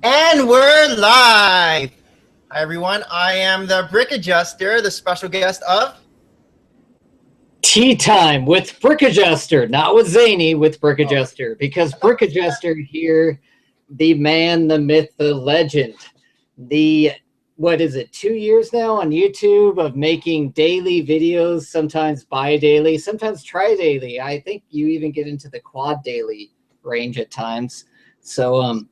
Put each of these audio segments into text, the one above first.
And we're live. Hi, everyone. I am the Brick Adjuster, the special guest of Tea Time with Brick Adjuster, not with Zany, with Brick Adjuster, because Brick Adjuster here, the man, the myth, the legend, what is it, 2 years now on YouTube of making daily videos, sometimes bi-daily, sometimes tri-daily. I think you even get into the quad daily range at times. So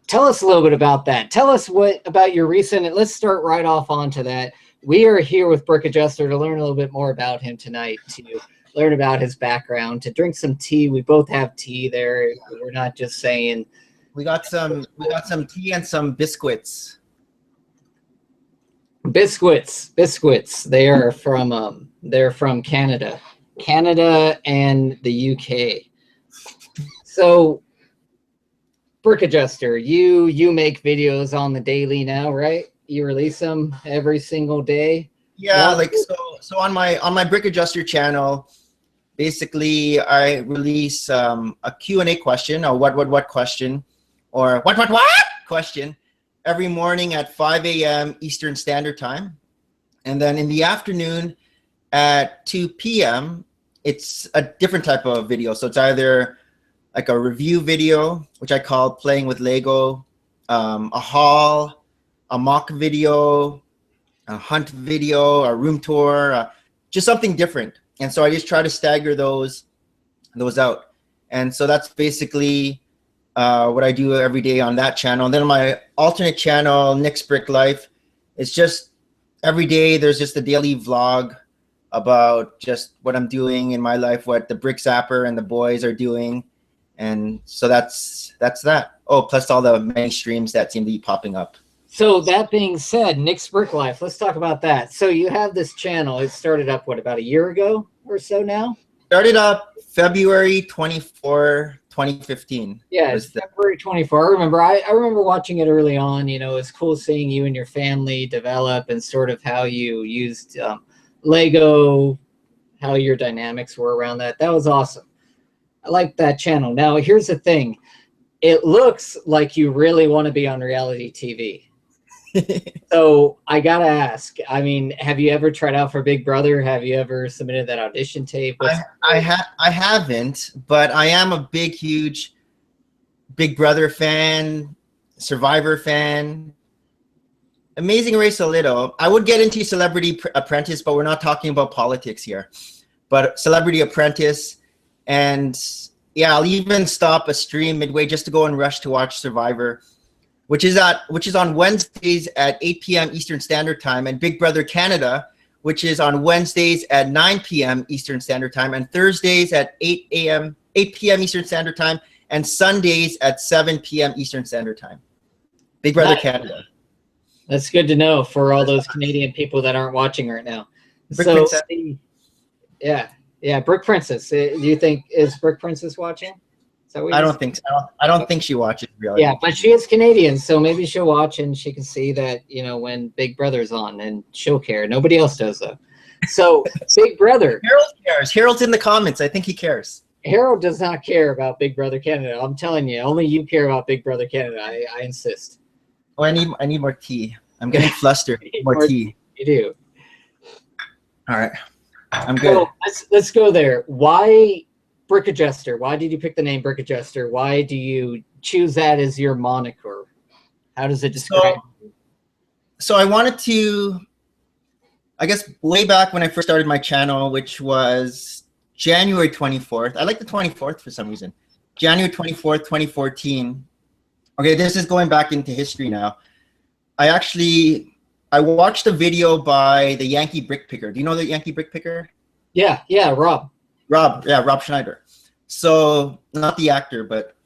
tell us a little bit about that. Tell us about your recent, let's start right off onto that. We are here with Brick Adjuster to learn a little bit more about him tonight, to learn about his background, to drink some tea. We both have tea there. We're not just saying. We got some tea and some biscuits. Biscuits. They're from Canada and the UK. So, Brick Adjuster, you make videos on the daily now, right? You release them every single day. Yeah, so on my Brick Adjuster channel, basically I release a Q&A question, or what question, or what question every morning at 5 a.m. Eastern Standard Time, and then in the afternoon at 2 p.m. it's a different type of video. So it's either like a review video, which I call playing with Lego, a haul, a mock video, a hunt video, a room tour, just something different. And so I just try to stagger those out. And so that's basically what I do every day on that channel. And then on my alternate channel, Nick's Brick Life, it's just every day there's just a daily vlog about just what I'm doing in my life, what the Brick Zapper and the boys are doing. And so that's that. Oh, plus all the many streams that seem to be popping up. So that being said, Nick's Brick Life, let's talk about that. So you have this channel. It started up, what, about a year ago or so now? Started up February 24, 2015. Yeah, it's February 24. I remember watching it early on. You know, it's cool seeing you and your family develop and sort of how you used Lego, how your dynamics were around that. That was awesome. I like that channel. Now, here's the thing. It looks like you really want to be on reality TV. So I gotta ask, I mean, have you ever tried out for Big Brother? Have you ever submitted that audition tape? I haven't, but I am a huge Big Brother fan, Survivor fan, Amazing Race a little. I would get into Celebrity Apprentice, but we're not talking about politics here. But Celebrity Apprentice, and yeah, I'll even stop a stream midway just to go and rush to watch Survivor, which is on Wednesdays at 8 p.m. Eastern Standard Time, and Big Brother Canada, which is on Wednesdays at 9 p.m. Eastern Standard Time, and Thursdays at 8 p.m. Eastern Standard Time, and Sundays at 7 p.m. Eastern Standard Time. Big Brother Canada. That's good to know for all those Canadian people that aren't watching right now. Yeah, Brick Princess. Do you think, is Brick Princess watching? I don't think so. I don't think she watches reality. Yeah, but she is Canadian, so maybe she'll watch and she can see that, you know, when Big Brother's on, and she'll care. Nobody else does, though. So, Big Brother. Harold cares. Harold's in the comments. I think he cares. Harold does not care about Big Brother Canada. I'm telling you, only you care about Big Brother Canada. I insist. Oh, I need more tea. I'm getting flustered. More tea. You do. All right. I'm good. So, let's go there. Why Brick Adjuster? Why did you pick the name Brick Adjuster? Why do you choose that as your moniker? How does it describe you? So I wanted to, I guess, way back when I first started my channel, which was January 24th. I like the 24th for some reason. January 24th, 2014. Okay, this is going back into history now. I watched a video by the Yankee Brick Picker. Do you know the Yankee Brick Picker? Yeah, Rob. Rob Schneider. So not the actor, but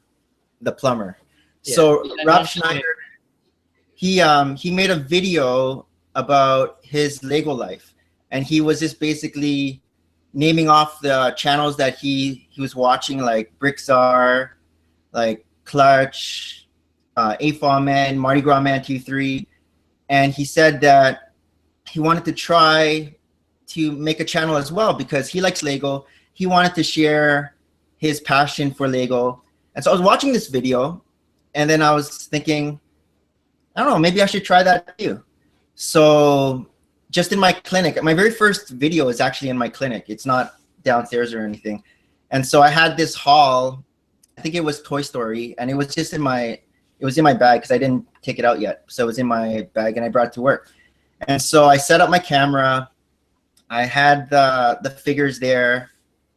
the plumber. Yeah. So Rob Schneider, he made a video about his Lego life, and he was just basically naming off the channels that he was watching, like Brickzar, like Clutch, AFOM Man, Mardi Gras Man 2-3, and he said that he wanted to try to make a channel as well because he likes Lego. He wanted to share his passion for Lego. And so I was watching this video, And then I was thinking, I don't know, maybe I should try that too. So just in my clinic, my very first video is actually in my clinic. It's not downstairs or anything. And so I had this haul, I think it was Toy Story, and it was just in my, it was in my bag because I didn't take it out yet. So it was in my bag and I brought it to work. And so I set up my camera. I had the figures there,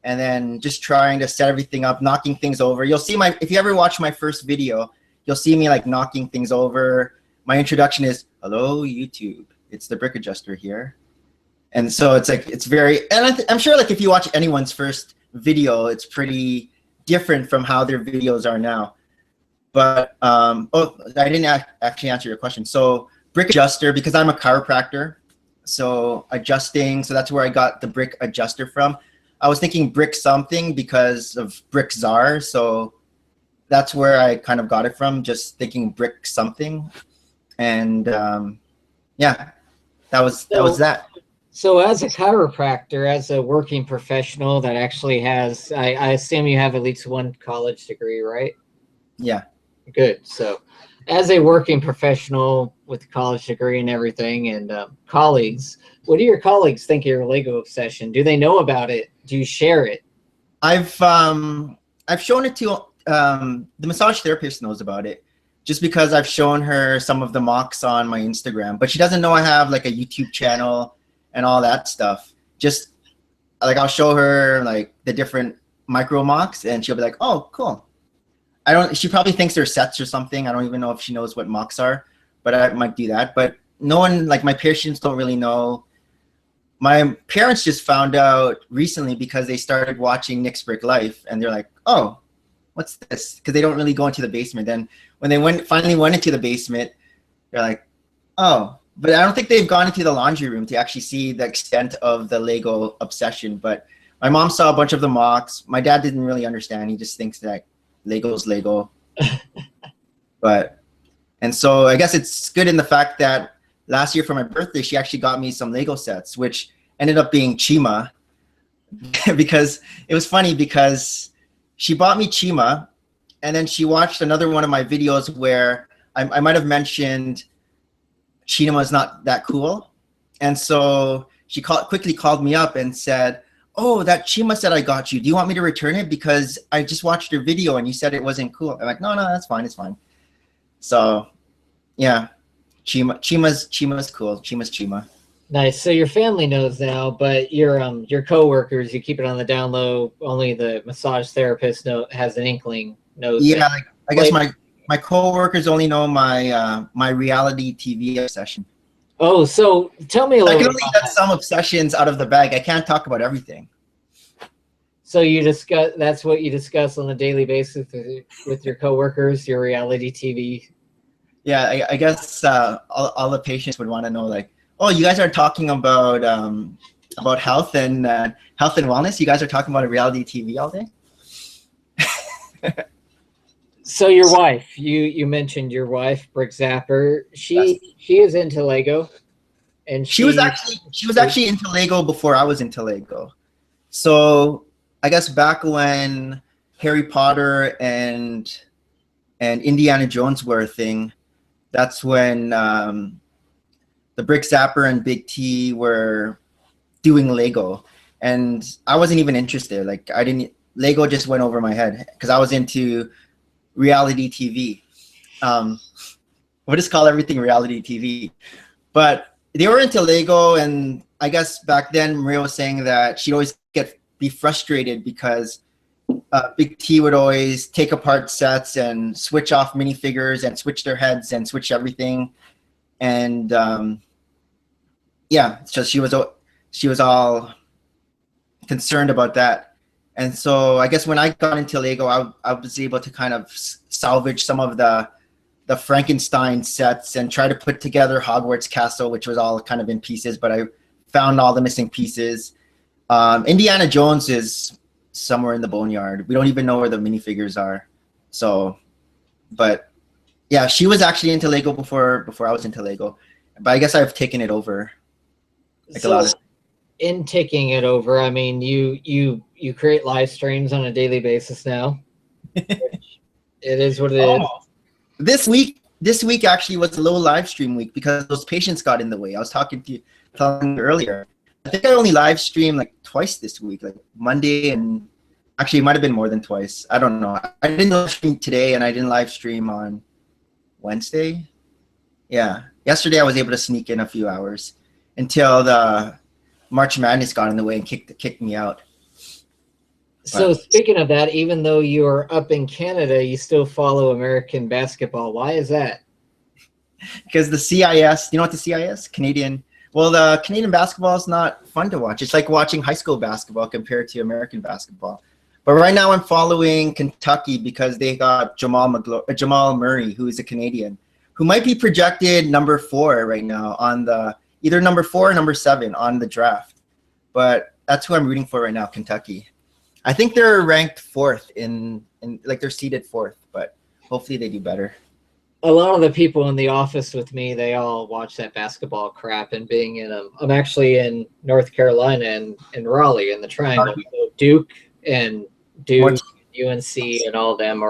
and then just trying to set everything up, knocking things over. You'll see my, if you ever watch my first video, you'll see me like knocking things over. My introduction is, hello, YouTube. It's the Brick Adjuster here. And so it's like, it's very, and I'm sure like if you watch anyone's first video, it's pretty different from how their videos are now. But, oh, I didn't actually answer your question. So Brick Adjuster, because I'm a chiropractor, so adjusting, so that's where I got the Brick Adjuster from. I was thinking brick something because of Brick Czar, so that's where I kind of got it from, just thinking brick something. And yeah, that was that. So as a chiropractor, as a working professional that actually has, I assume you have at least one college degree, right? Yeah. Good. So as a working professional with a college degree and everything, and colleagues, what do your colleagues think of your Lego obsession? Do they know about it? Do you share it? I've shown it to the massage therapist knows about it, just because I've shown her some of the mocks on my Instagram, but she doesn't know I have like a YouTube channel and all that stuff. Just like I'll show her like the different micro mocks and she'll be like, oh, cool. She probably thinks they're sets or something. I don't even know if she knows what mocks are, but I might do that. But no one, like my patients don't really know. My parents just found out recently because they started watching Nick's Brick Life and they're like, oh, what's this? Because they don't really go into the basement. And when they finally went into the basement, they're like, oh, but I don't think they've gone into the laundry room to actually see the extent of the Lego obsession. But my mom saw a bunch of the mocks. My dad didn't really understand. He just thinks that Lego's Lego. And so I guess it's good in the fact that last year for my birthday, she actually got me some Lego sets, which ended up being Chima. Because it was funny because she bought me Chima and then she watched another one of my videos where I might have mentioned Chima is not that cool. And so she quickly called me up and said, oh, that Chima set I got you, do you want me to return it? Because I just watched your video and you said it wasn't cool. I'm like, no, that's fine, it's fine. So yeah, Chima's cool. Chima's Chima. Nice. So your family knows now, but your coworkers, you keep it on the down low. Only the massage therapist has an inkling. Knows. Yeah, like, I guess my coworkers only know my my reality TV obsession. Oh, so tell me a little. I can only get some obsessions out of the bag. I can't talk about everything. So that's what you discuss on a daily basis with your coworkers, your reality TV. Yeah, I guess all the patients would want to know, like, oh, you guys are talking about health and wellness. You guys are talking about a reality TV all day. So your wife, you mentioned your wife, Brick Zapper. She is into Lego, and she was actually into Lego before I was into Lego. So I guess back when Harry Potter and Indiana Jones were a thing, that's when the Brick Zapper and Big T were doing Lego, and I wasn't even interested. Like Lego just went over my head because I was into reality TV. We'll just call everything reality TV. But they were into Lego, and I guess back then Maria was saying that she'd always be frustrated because Big T would always take apart sets and switch off minifigures and switch their heads and switch everything. And yeah, so she was all concerned about that. And so I guess when I got into Lego, I was able to kind of salvage some of the Frankenstein sets and try to put together Hogwarts Castle, which was all kind of in pieces, but I found all the missing pieces. Indiana Jones is somewhere in the boneyard. We don't even know where the minifigures are. So, but yeah, she was actually into Lego before I was into Lego, but I guess I've taken it over. Like a lot of. In taking it over, I mean, you create live streams on a daily basis now. It is what it is. This week actually was a low live stream week because those patients got in the way. I was telling you earlier. I think I only live streamed like twice this week, like Monday, and actually it might have been more than twice. I don't know. I didn't live stream today, and I didn't live stream on Wednesday. Yeah, yesterday I was able to sneak in a few hours until the March Madness got in the way and kicked me out. So speaking of that, even though you're up in Canada, you still follow American basketball. Why is that? Because the CIS, you know what the CIS? Well, the Canadian basketball is not fun to watch. It's like watching high school basketball compared to American basketball. But right now I'm following Kentucky because they got Jamal Murray, who is a Canadian, who might be projected number 4 right now on either number 4 or number 7 on the draft. But that's who I'm rooting for right now, Kentucky. I think they're ranked 4th in like they're seeded 4th, but hopefully they do better. A lot of the people in the office with me, they all watch that basketball crap. And being I'm actually in North Carolina and in Raleigh in the Triangle. So Duke, UNC, and all them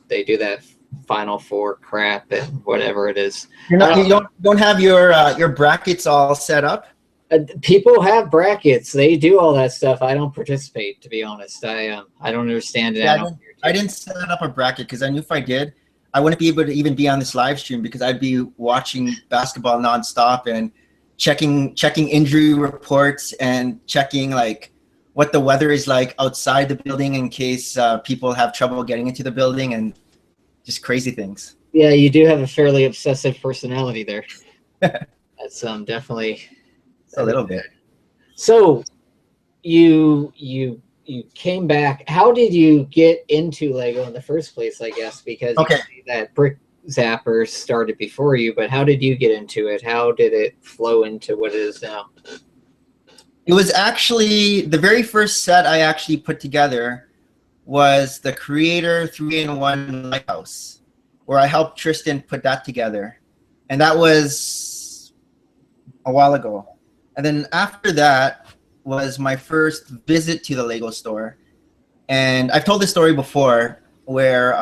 they do that Final Four crap and whatever it is. You don't have your brackets all set up? People have brackets. They do all that stuff. I don't participate, to be honest. I don't understand it. Yeah, I didn't set up a bracket because I knew if I did, I wouldn't be able to even be on this live stream because I'd be watching basketball nonstop and checking injury reports and checking like what the weather is like outside the building in case people have trouble getting into the building and just crazy things. Yeah, you do have a fairly obsessive personality there. That's definitely a little bit. So you came back. How did you get into Lego in the first place, I guess? Because you see that Brick Zapper started before you, but how did you get into it? How did it flow into what it is now? It was actually the very first set I actually put together was the Creator 3-in-1 Lighthouse, where I helped Tristan put that together. And that was a while ago. And then after that was my first visit to the Lego store. And I've told this story before where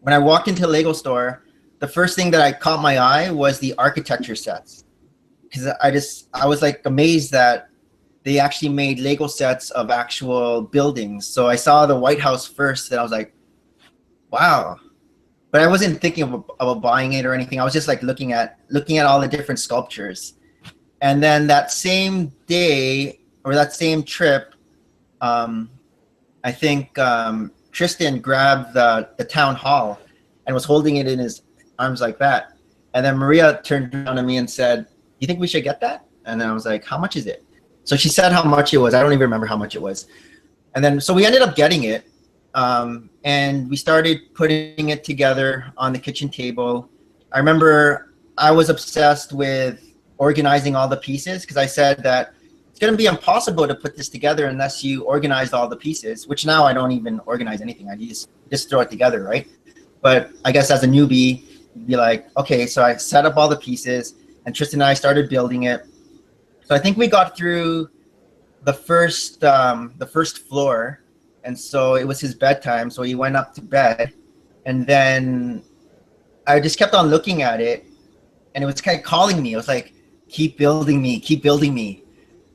when I walked into the Lego store, the first thing that I caught my eye was the architecture sets. Because I was like amazed that they actually made Lego sets of actual buildings. So I saw the White House first and I was like, wow. But I wasn't thinking of buying it or anything. I was just like looking at all the different sculptures. And then that same day or that same trip, I think Tristan grabbed the town hall and was holding it in his arms like that. And then Maria turned around to me and said, "You think we should get that?" And then I was like, "How much is it?" So she said how much it was. I don't even remember how much it was. And then so we ended up getting it. And we started putting it together on the kitchen table. I remember I was obsessed with organizing all the pieces because I said that it's going to be impossible to put this together unless you organized all the pieces, which now I don't even organize anything. I just throw it together, right? But I guess as a newbie, you'd be like, okay, so I set up all the pieces and Tristan and I started building it. So I think we got through the first floor. And so it was his bedtime. So he went up to bed and then I just kept on looking at it and it was kind of calling me. It was like, keep building me, keep building me.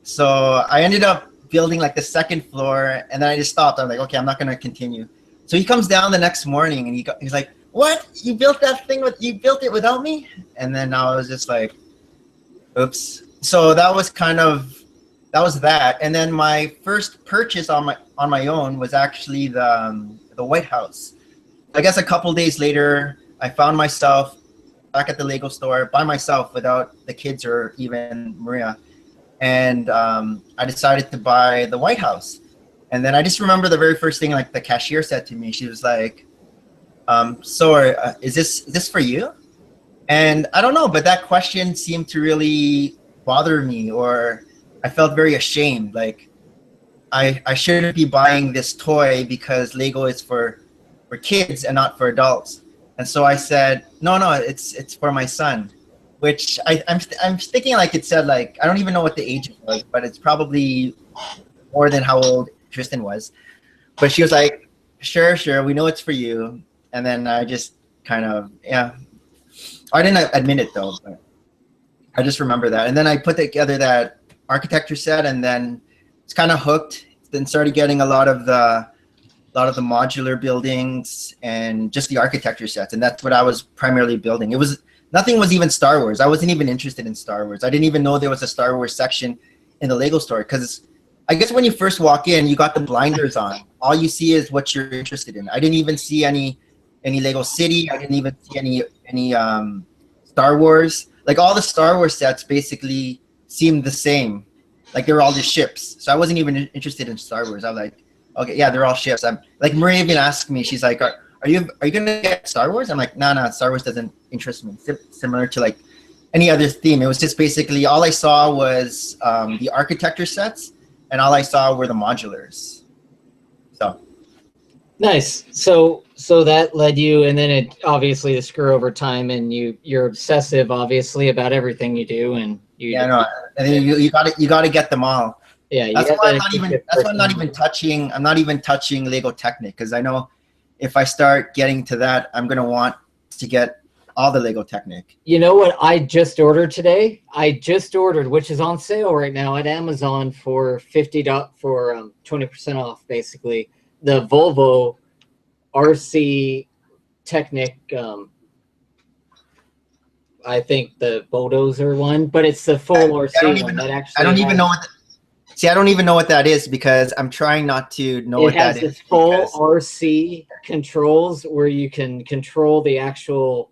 So I ended up building like the second floor and then I just stopped. I'm like, okay, I'm not going to continue. So he comes down the next morning and he's like, "What? You built that thing you built it without me?" And then I was just like, oops. So that was that. And then my first purchase on my own was actually the White House. I guess a couple days later, I found myself back at the Lego store by myself without the kids or even Maria. And I decided to buy the White House. And then I just remember the very first thing like the cashier said to me, she was like, is this for you? And I don't know, but that question seemed to really bother me, or I felt very ashamed. Like I shouldn't be buying this toy because Lego is for kids and not for adults. And so I said, no, it's for my son, which I'm thinking like it said, like, I don't even know what the age was, but it's probably more than how old Tristan was. But she was like, sure, we know it's for you. And then I just kind of, yeah. I didn't admit it though, but I just remember that. And then I put together that architecture set, and then it's kind of hooked. Then started getting a lot of the modular buildings and just the architecture sets, and that's what I was primarily building. It was nothing was even Star Wars. I wasn't even interested in Star Wars. I didn't even know there was a Star Wars section in the Lego store, because I guess when you first walk in, you got the blinders on. All you see is what you're interested in. I didn't even see any Lego City. I didn't even see any Star Wars. Like all the Star Wars sets basically seemed the same. Like they were all just ships. So I wasn't even interested in Star Wars. I was like, okay, yeah, they're all ships. I'm like, Maria even asked me, she's like, are you gonna get Star Wars? I'm like, no, Star Wars doesn't interest me. Similar to like any other theme. It was just basically all I saw was the architecture sets, and all I saw were the modulars. So nice. So that led you, and then it obviously to screw over time, and you're obsessive obviously about everything you do, and yeah, no, and then you got to get them all. Yeah, that's why I'm not even touching. I'm not even touching Lego Technic, because I know if I start getting to that, I'm gonna want to get all the Lego Technic. You know what I just ordered today? I just ordered, which is on sale right now at Amazon for for 20% off, basically. The Volvo RC Technic. I think the bulldozer one, but it's the full RC one that actually. I don't even know what. See, I don't even know what that is, because I'm trying not to know what that is. It has the full RC controls where you can control the actual,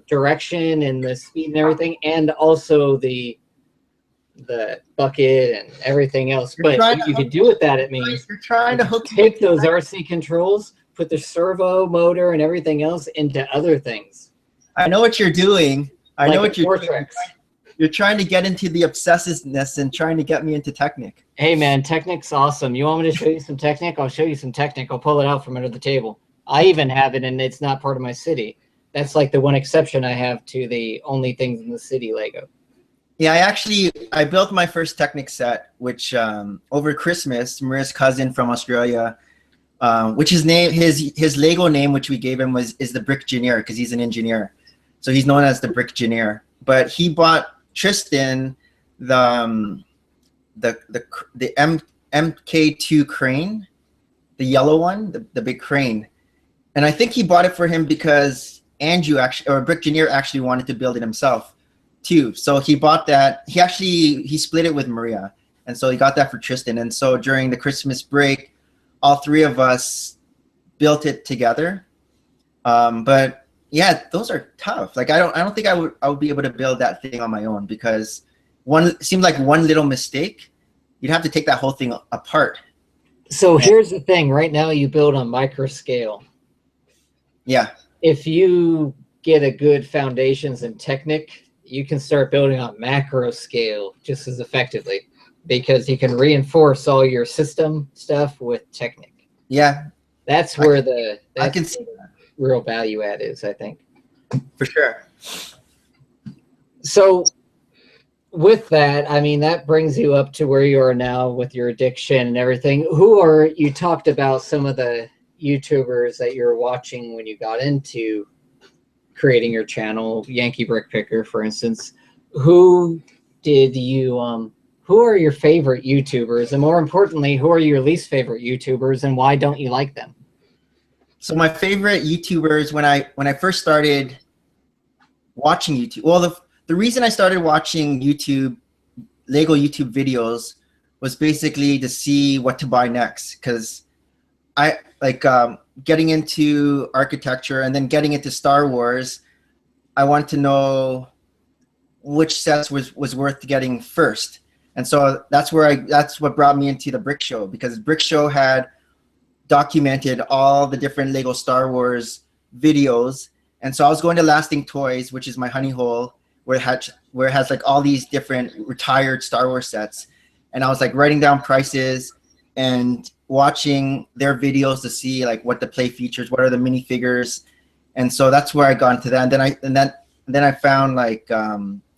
direction and the speed and everything, and also the bucket and everything else. But what you can do with that, it means you're trying to take those RC controls, put the servo motor and everything else into other things. I know what you're doing. I know what you're doing. Tricks. You're trying to get into the obsessiveness and trying to get me into Technic. Hey man, Technic's awesome. You want me to show you some Technic? I'll show you some Technic. I'll pull it out from under the table. I even have it, and it's not part of my city. That's like the one exception I have to the only things in the city Lego. Yeah, I built my first Technic set, which over Christmas, Maria's cousin from Australia, which his Lego name, which we gave him, is the Brickgineer, because he's an engineer. So he's known as the Brickgineer. But he bought Tristan the MK2 crane, the yellow one, the big crane. And I think he bought it for him because Brickgineer actually wanted to build it himself too. So he bought that. He split it with Maria. And so he got that for Tristan. And so during the Christmas break, all three of us built it together. But yeah, those are tough. Like I don't think I would be able to build that thing on my own, because it seemed like one little mistake, you'd have to take that whole thing apart. So here's the thing. Right now you build on micro scale. Yeah. If you get a good foundations in Technic, you can start building on macro scale just as effectively, because you can reinforce all your system stuff with Technic. Yeah. That's where I can see that. Real value add is, I think. For sure. So with that, I mean, that brings you up to where you are now with your addiction and everything. You talked about some of the YouTubers that you're watching when you got into creating your channel, Yankee Brick Picker, for instance. Who are your favorite YouTubers? And more importantly, who are your least favorite YouTubers, and why don't you like them? So my favorite YouTubers, when I first started watching YouTube, well, the reason I started watching Lego YouTube videos was basically to see what to buy next, because I like getting into architecture and then getting into Star Wars. I wanted to know which sets was worth getting first, and so that's what brought me into the Brick Show, because Brick Show had documented all the different Lego Star Wars videos. And so I was going to Lasting Toys, which is my honey hole, where it has like all these different retired Star Wars sets. And I was like writing down prices and watching their videos to see like what the play features, what are the minifigures. And so that's where I got into that. And then I found like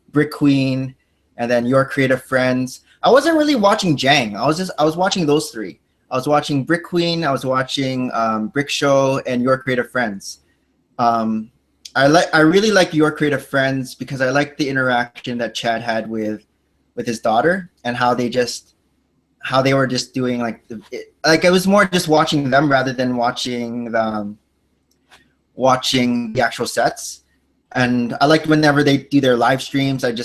Brick Queen, and then Your Creative Friends. I wasn't really watching Jang. I was watching those three. I was watching Brick Queen, I was watching Brick Show, and Your Creative Friends. I really like Your Creative Friends because I like the interaction that Chad had with his daughter, and how they were just doing like it was more just watching them rather than watching the actual sets. And I liked whenever they do their live streams. It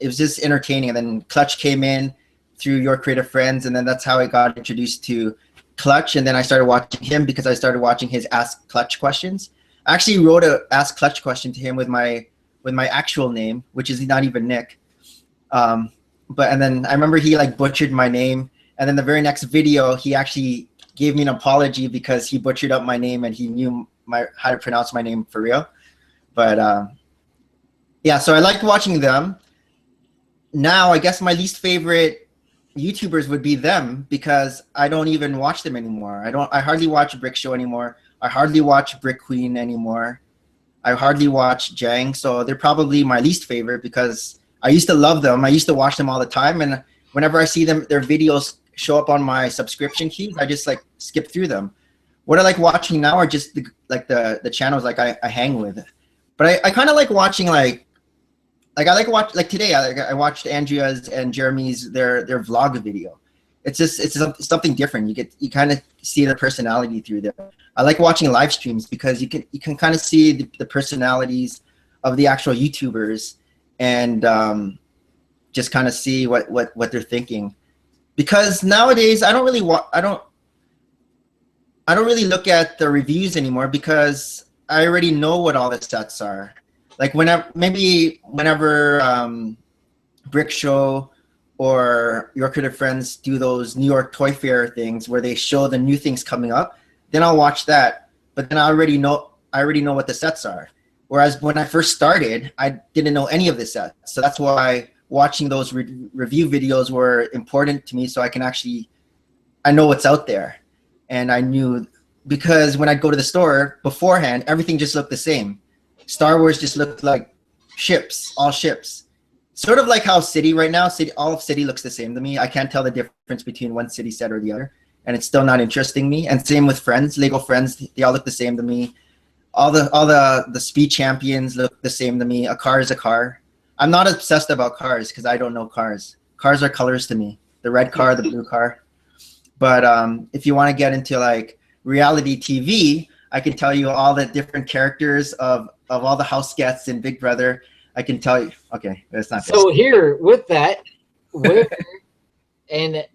was just entertaining. And then Clutch came in through Your Creative Friends, and then that's how I got introduced to Clutch. And then I started watching him because I started watching his Ask Clutch questions. I actually wrote a Ask Clutch question to him with my actual name, which is not even Nick. And then I remember he like butchered my name, and then the very next video he actually gave me an apology because he butchered up my name and he knew how to pronounce my name for real. But yeah, so I liked watching them. Now I guess my least favorite YouTubers would be them because I don't even watch them anymore. I hardly watch Brick Show anymore. I hardly watch Brick Queen anymore. I hardly watch Jang. So they're probably my least favorite because I used to love them. I used to watch them all the time, and whenever I see their videos show up on my subscription keys, I just like skip through them. What I like watching now are just the channels like I hang with. But I kind of like watching like I like watch like today I watched Andrea's and Jeremy's their vlog video. It's something different. You kind of see their personality through there. I like watching live streams because you can kind of see the personalities of the actual YouTubers, and just kind of see what they're thinking. Because nowadays I don't really look at the reviews anymore because I already know what all the sets are. Like whenever Brick Show or Your Creative Friends do those New York Toy Fair things where they show the new things coming up, then I'll watch that. But then I already know what the sets are. Whereas when I first started, I didn't know any of the sets. So that's why watching those review videos were important to me, so I know what's out there. And I knew, because when I'd go to the store beforehand, everything just looked the same. Star Wars just looked like ships, all ships. Sort of like how City right now, all of City looks the same to me. I can't tell the difference between one City set or the other, and it's still not interesting me. And same with Friends, Lego Friends, they all look the same to me. All the Speed Champions look the same to me. A car is a car. I'm not obsessed about cars because I don't know cars. Cars are colors to me. The red car, the blue car. But if you want to get into like reality TV, I can tell you all the different characters of all the house guests in Big Brother. I can tell you. Okay, that's not. So here with that,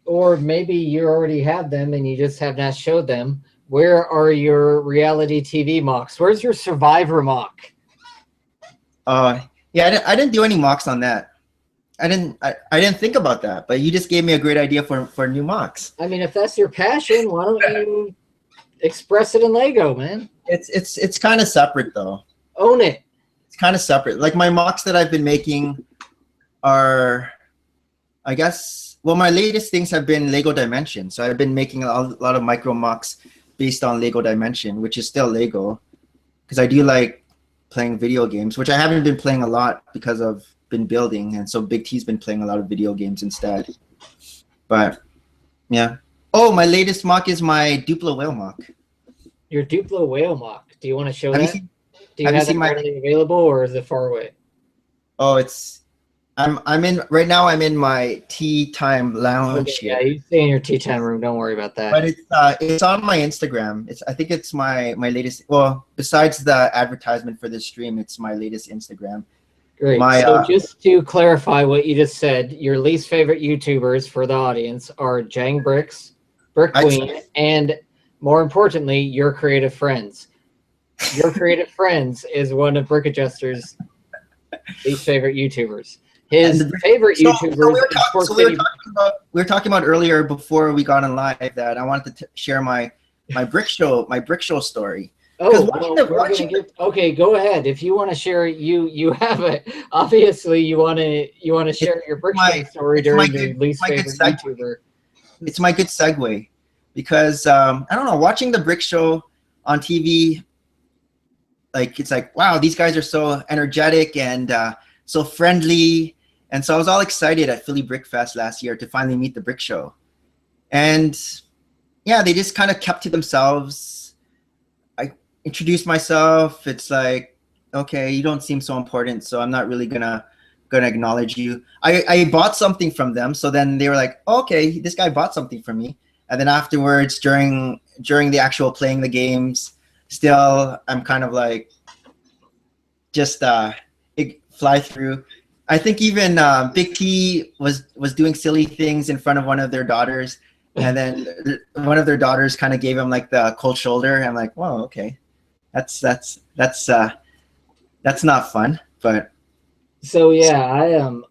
or maybe you already have them and you just have not showed them. Where are your reality TV mocks? Where's your Survivor mock? Yeah, I didn't do any mocks on that. I didn't think about that, but you just gave me a great idea for new mocks. I mean, if that's your passion, why don't you express it in Lego, man? It's kind of separate though. Own it. It's kind of separate. Like my mocks that I've been making are, I guess, well, my latest things have been Lego Dimension. So I've been making a lot of micro mocks based on Lego Dimension, which is still Lego, because I do like playing video games, which I haven't been playing a lot because I've been building, and so Big T's been playing a lot of video games instead. But yeah. Oh, my latest mock is my Duplo whale mock. Your Duplo whale mock. Do you want to show Have that? you seen, Do you have it readily available, or is it far away? Oh, I'm in my tea time lounge here. Yeah, you stay in your tea time room. Don't worry about that. But it's on my Instagram. I think it's my latest. Well, besides the advertisement for this stream, it's my latest Instagram. Great. So just to clarify what you just said, your least favorite YouTubers for the audience are Jang Bricks, Brick Queen, and more importantly, Your Creative Friends. Your Creative Friends is one of Brick Adjuster's least favorite YouTubers. His favorite YouTubers. We were talking about earlier before we got on live that I wanted to share my brick show story. Oh, okay, go ahead. If you want to share it, you have it. Obviously, you want to share your brick show story during your least favorite YouTuber. It's my good segue because I don't know, watching the brick show on TV, like it's like, wow, these guys are so energetic and so friendly. And so I was all excited at Philly Brick Fest last year to finally meet the brick show. And yeah, they just kind of kept to themselves. I introduced myself. It's like, okay, you don't seem so important, so I'm not really gonna acknowledge you. I bought something from them, so then they were like, oh, okay, this guy bought something from me. And then afterwards, during the actual playing the games, still I'm kind of like just fly through. I think even Big T was doing silly things in front of one of their daughters, and then one of their daughters kind of gave him like the cold shoulder. I'm like, whoa, okay, that's not fun. But So yeah,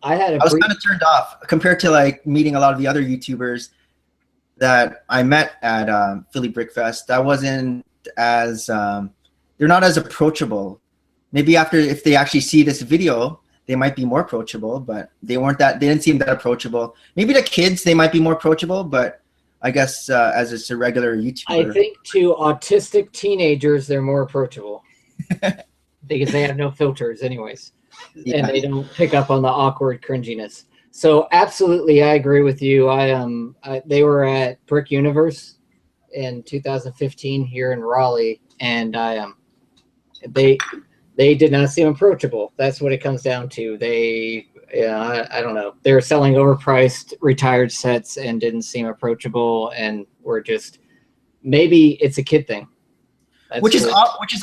I had a I was brief. kind of turned off compared to like meeting a lot of the other YouTubers that I met at Philly Brick Fest. That wasn't as they're not as approachable. Maybe after if they actually see this video, they might be more approachable, but they didn't seem that approachable. Maybe the kids, they might be more approachable, but I guess as it's a regular YouTuber. I think to autistic teenagers, they're more approachable because they have no filters anyways. Yeah. And they don't pick up on the awkward cringiness. So absolutely, I agree with you. They were at Brick Universe in 2015 here in Raleigh, and they did not seem approachable. That's what it comes down to. I don't know. They were selling overpriced retired sets and didn't seem approachable, and were just, maybe it's a kid thing. Which is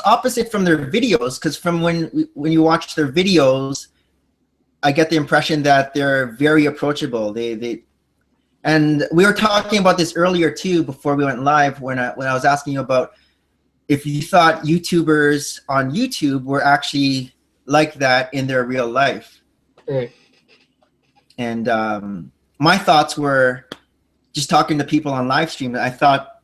opposite from their videos, because from when you watch their videos, I get the impression that they're very approachable. And we were talking about this earlier too before we went live, when I was asking you about if you thought YouTubers on YouTube were actually like that in their real life. Right. And my thoughts were, just talking to people on live stream, I thought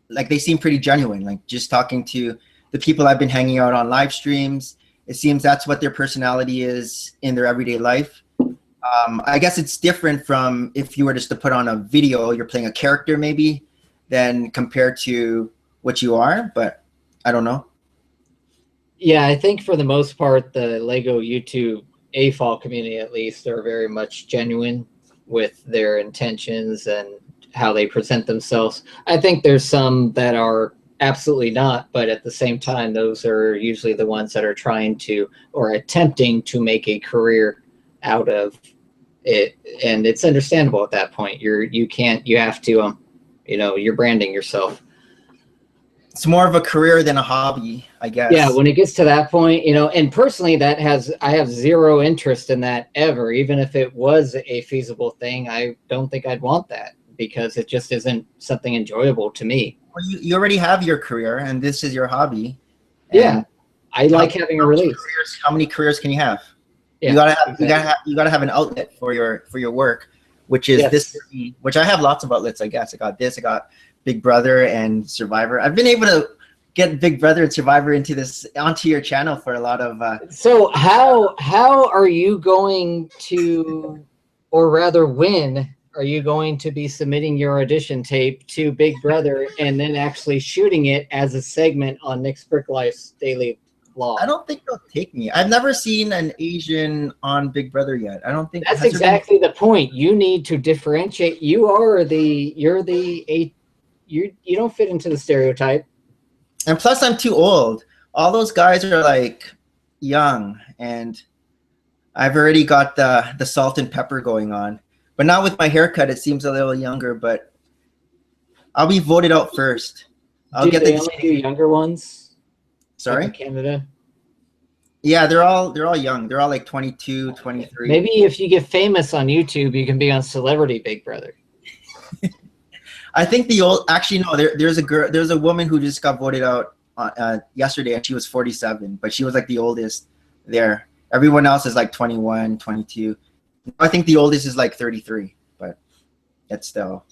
like they seem pretty genuine. Like just talking to the people I've been hanging out on live streams, it seems that's what their personality is in their everyday life. I guess it's different from if you were just to put on a video, you're playing a character maybe, than compared to what you are, but I don't know. Yeah, I think for the most part, the Lego YouTube AFOL community, at least, are very much genuine with their intentions and how they present themselves. I think there's some that are absolutely not, but at the same time, those are usually the ones that are trying to, or attempting to, make a career out of it, and it's understandable at that point. You have to you're branding yourself. It's more of a career than a hobby, I guess. Yeah, when it gets to that point, and personally I have zero interest in that ever. Even if it was a feasible thing, I don't think I'd want that, because it just isn't something enjoyable to me. Well, you already have your career, and this is your hobby. Yeah, I like having a release. How many careers can you have? Yeah, you gotta have an outlet for your work, which is this, which I have lots of outlets. I guess I got Big Brother and Survivor. I've been able to get Big Brother and Survivor onto your channel for a lot of. So how are you going to, or rather, when are you going to be submitting your audition tape to Big Brother and then actually shooting it as a segment on Nick's Brick Life's daily vlog? I don't think they'll take me. I've never seen an Asian on Big Brother yet. I don't think that's exactly the point. You need to differentiate. You don't fit into the stereotype. And plus, I'm too old. All those guys are like young, and I've already got the salt and pepper going on. But now with my haircut, it seems a little younger. But I'll be voted out first. I'll get the only do younger ones. Sorry, in Canada. Yeah, they're all young. They're all like 22, 23. Maybe if you get famous on YouTube, you can be on Celebrity Big Brother. I think actually no. There's a woman who just got voted out yesterday, and she was 47, but she was like the oldest there. Everyone else is like 21, 22. I think the oldest is like 33, but it's still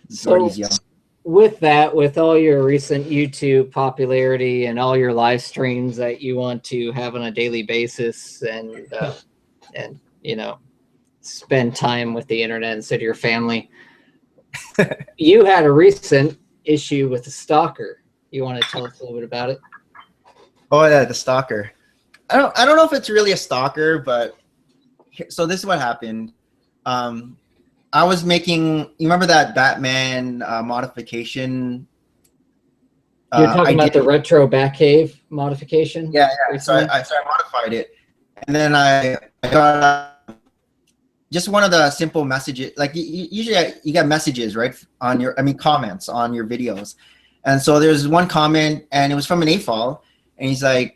majority's young. With that, with all your recent YouTube popularity and all your live streams that you want to have on a daily basis, and spend time with the internet instead of your family, you had a recent issue with a stalker. You want to tell us a little bit about it? Oh yeah, the stalker. I don't know if it's really a stalker, but so this is what happened. I was making, you remember that Batman modification You're talking I about the did, retro Batcave modification? yeah, yeah. So Recently? I modified it, and then I got just one of the simple messages. Like usually you get messages, right, on your, I mean, comments on your videos, and so there's one comment, and it was from an AFOL, and he's like,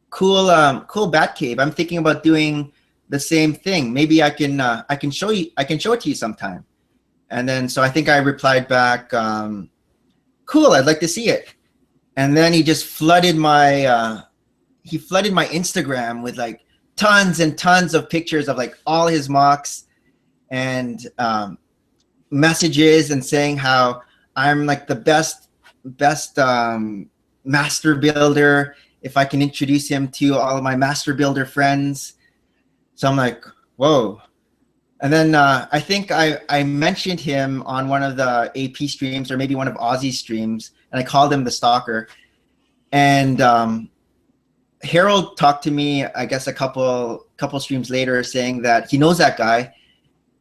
cool bat cave. I'm thinking about doing the same thing. Maybe I can show you, I can show it to you sometime. And then so I think I replied back, cool, I'd like to see it. And then he just flooded my Instagram with like tons and tons of pictures of like all his mocks and messages, and saying how I'm like the best master builder, if I can introduce him to all of my master builder friends. So I'm like, whoa. And then I think I mentioned him on one of the AP streams, or maybe one of Ozzy's streams, and I called him the stalker. And Harold talked to me, I guess a couple streams later, saying that he knows that guy,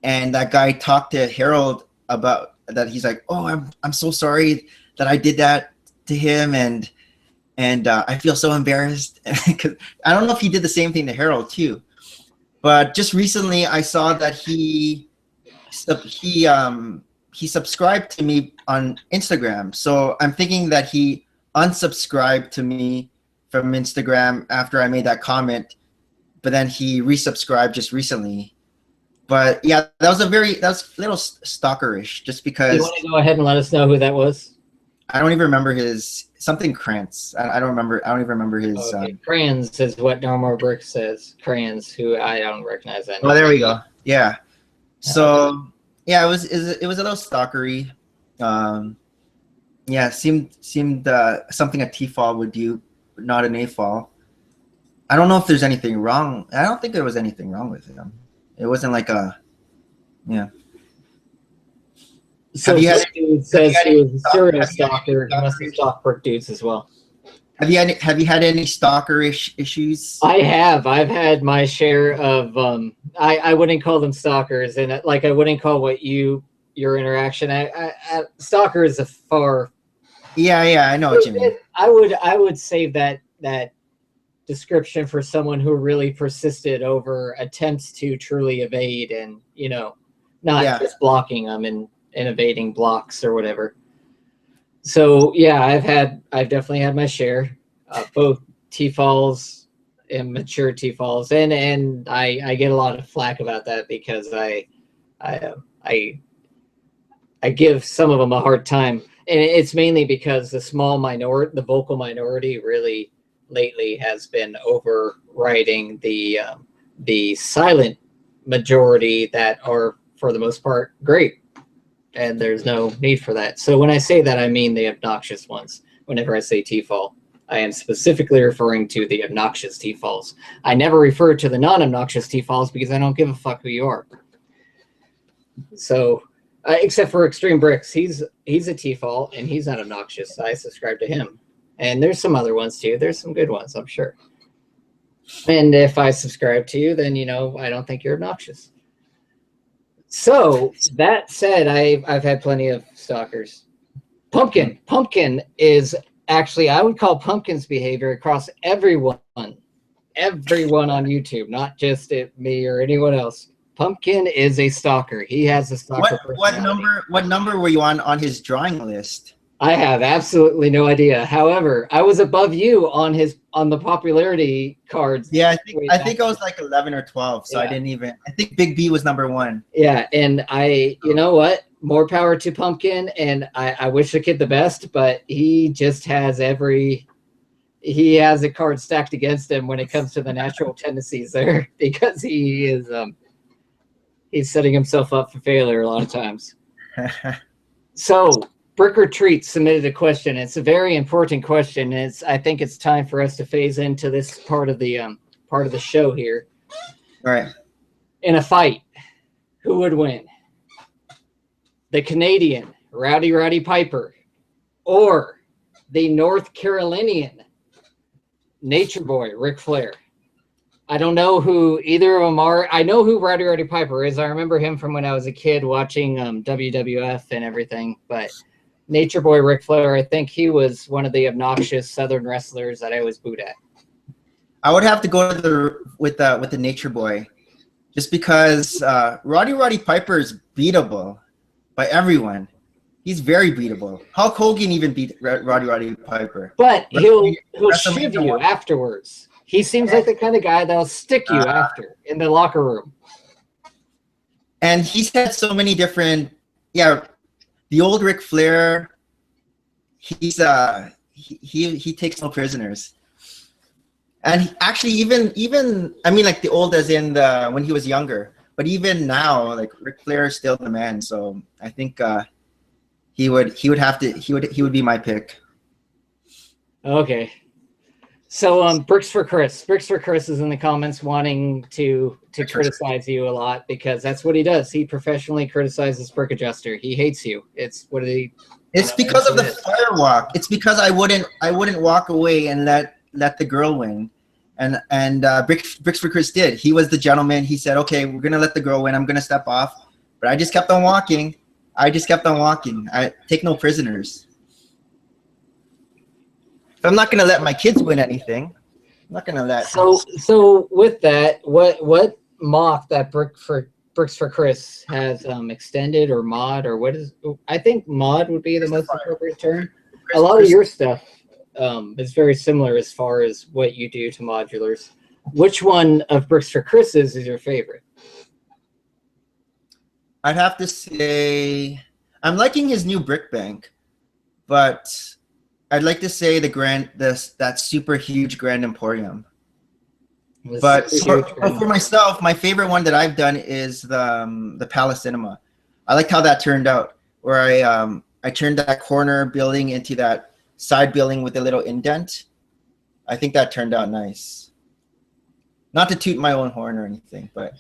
and that guy talked to Harold about that. He's like, oh, I'm so sorry that I did that to him, and I feel so embarrassed, because I don't know if he did the same thing to Harold too. But just recently, I saw that he subscribed to me on Instagram. So I'm thinking that he unsubscribed to me from Instagram after I made that comment, but then he resubscribed just recently. But yeah, that was a little stalkerish, just because. You want to go ahead and let us know who that was? I don't even remember his something Krantz. I don't remember. I don't even remember his. Okay. Crayons is what Normal Brick says. Crayons, who I don't recognize that. Oh, there we go. Yeah. So yeah, it was a little stalkery. Yeah, seemed something a T-fall would do, not an A-fall. I don't know if there's anything wrong. I don't think there was anything wrong with him. It wasn't like a, yeah. So this dude says he was a serial stalker. He must have stalked Brick dudes as well. Have you had any stalkerish issues? I have. I've had my share of. I wouldn't call them stalkers, and like I wouldn't call what your interaction. Stalker is a far. Yeah, I know what you mean. I would save that description for someone who really persisted over attempts to truly evade, and not just blocking them and evading blocks or whatever. So yeah, I've definitely had my share, both T-falls and mature T-falls, and I get a lot of flack about that, because I give some of them a hard time, and it's mainly because the vocal minority really lately has been overriding the silent majority that are, for the most part, great. And there's no need for that. So when I say that, I mean the obnoxious ones. Whenever I say T-fall, I am specifically referring to the obnoxious T-falls. I never refer to the non-obnoxious T-falls, because I don't give a fuck who you are. So, except for Extreme Bricks, he's a T-fall, and he's not obnoxious. I subscribe to him. And there's some other ones too. There's some good ones, I'm sure. And if I subscribe to you, then I don't think you're obnoxious. So that said, I've had plenty of stalkers. Pumpkin is actually, I would call Pumpkin's behavior across everyone on YouTube, not just me or anyone else. Pumpkin is a stalker. He has a stalker personality. What number were you on his drawing list? I have absolutely no idea. However, I was above you on the popularity cards. Yeah, I think I was like 11 or 12, so yeah. I didn't even. I think Big B was number 1. Yeah, and you know what? More power to Pumpkin, and I wish the kid the best, but he just has he has a card stacked against him when it comes to the natural tendencies there, because he is he's setting himself up for failure a lot of times. So. Brick or Treat submitted a question. It's a very important question. I think it's time for us to phase into this part of the show here. All right. In a fight, who would win? The Canadian Rowdy Piper, or the North Carolinian Nature Boy Ric Flair? I don't know who either of them are. I know who Rowdy Piper is. I remember him from when I was a kid watching WWF and everything, but Nature Boy Ric Flair, I think he was one of the obnoxious Southern wrestlers that I was booed at. I would have to go to the Nature Boy, just because Roddy Piper is beatable by everyone. He's very beatable. Hulk Hogan even beat Roddy Piper. But he'll shiv you afterwards. He seems like the kind of guy that'll stick you after in the locker room. And he's had so many different, the old Ric Flair. He's he takes no prisoners. And actually, even I mean, like the old as in when he was younger, but even now, like Ric Flair is still the man. So I think he would be my pick. Okay. So Bricks for Chris. Bricks for Chris is in the comments wanting to criticize you a lot because that's what he does. He professionally criticizes Brick Adjuster. He hates you. It's what he. It's because of the firewalk. It's because I wouldn't walk away and let the girl win. And Bricks for Chris did. He was the gentleman. He said, okay, we're going to let the girl win. I'm going to step off. But I just kept on walking. I take no prisoners. If I'm not going to let my kids win anything, I'm not going to let. So with that, what mock that Bricks for Chris has extended or mod or what is? I think mod would be the most appropriate term. A lot of your stuff is very similar as far as what you do to modulars. Which one of Bricks for Chris's is your favorite? I'd have to say I'm liking his new brick bank, but I'd like to say that super huge Grand Emporium. But for myself, my favorite one that I've done is the Palace Cinema. I liked how that turned out, where I turned that corner building into that side building with a little indent. I think that turned out nice. Not to toot my own horn or anything, but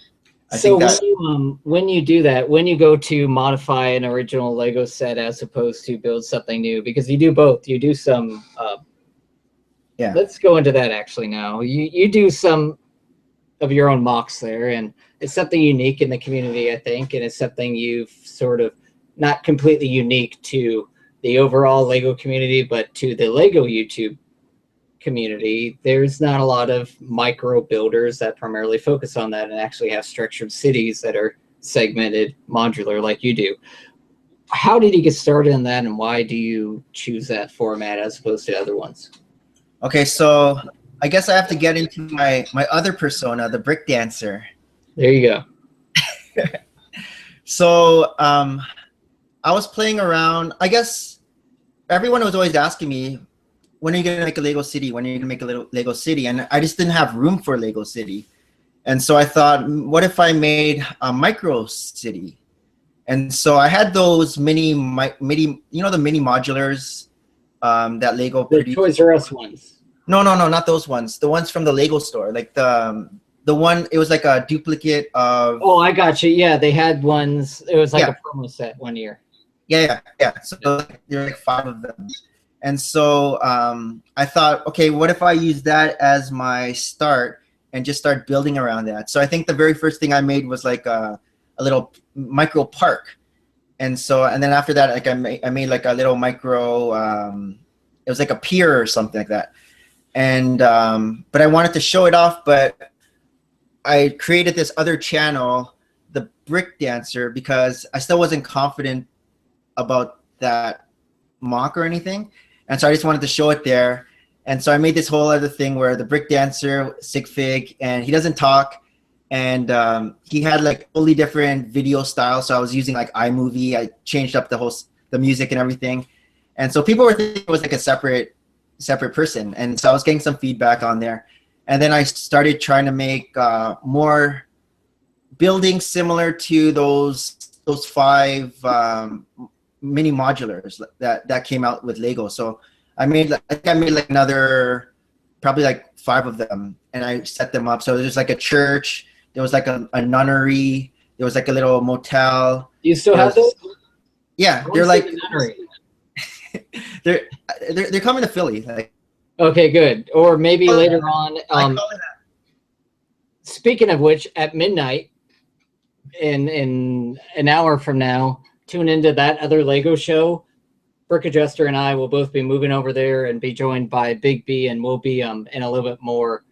I think that when you do that, when you go to modify an original Lego set as opposed to build something new, because you do both. You do some let's go into that actually now. You do some of your own mocks there, and it's something unique in the community, I think, and it's something you've sort of not completely unique to the overall Lego community, but to the Lego YouTube community. There's not a lot of micro builders that primarily focus on that and actually have structured cities that are segmented modular like you do. How did you get started in that, and why do you choose that format as opposed to other ones? Okay, so I guess I have to get into my other persona, the brick dancer. There you go. So I was playing around. I guess everyone was always asking me, when are you going to make a Lego city? When are you going to make a little Lego city? And I just didn't have room for a Lego city. And so I thought, what if I made a micro city? And so I had those mini, the mini modulars that Lego produced. The Toys R Us ones. No, not those ones. The ones from the Lego store, like the one. It was like a duplicate of. Oh, I got you. Yeah, they had ones. It was like a promo set one year. Yeah. So there were like 5 of them, and so I thought, okay, what if I use that as my start and just start building around that? So I think the very first thing I made was like a little micro park, and then after that, like I made like a little micro. It was like a pier or something like that. And but I wanted to show it off, but I created this other channel, the Brick Dancer, because I still wasn't confident about that mock or anything, and so I just wanted to show it there. And so I made this whole other thing where the Brick Dancer, sig fig, and he doesn't talk, and he had like totally different video style. So I was using like iMovie. I changed up the music and everything, and so people were thinking it was like a separate person, and so I was getting some feedback on there, and then I started trying to make more buildings similar to those 5 mini modulars that came out with Lego. So I made like another probably like 5 of them, and I set them up. So there's like a church, there was like a nunnery, there was like a little motel. You still have those? Yeah, they're like they're coming to Philly. Like, okay, good. Or maybe later on. Speaking of which, at midnight, in an hour from now, tune into that other Lego show. Brick Adjuster and I will both be moving over there and be joined by Big B, and we'll be in a little bit more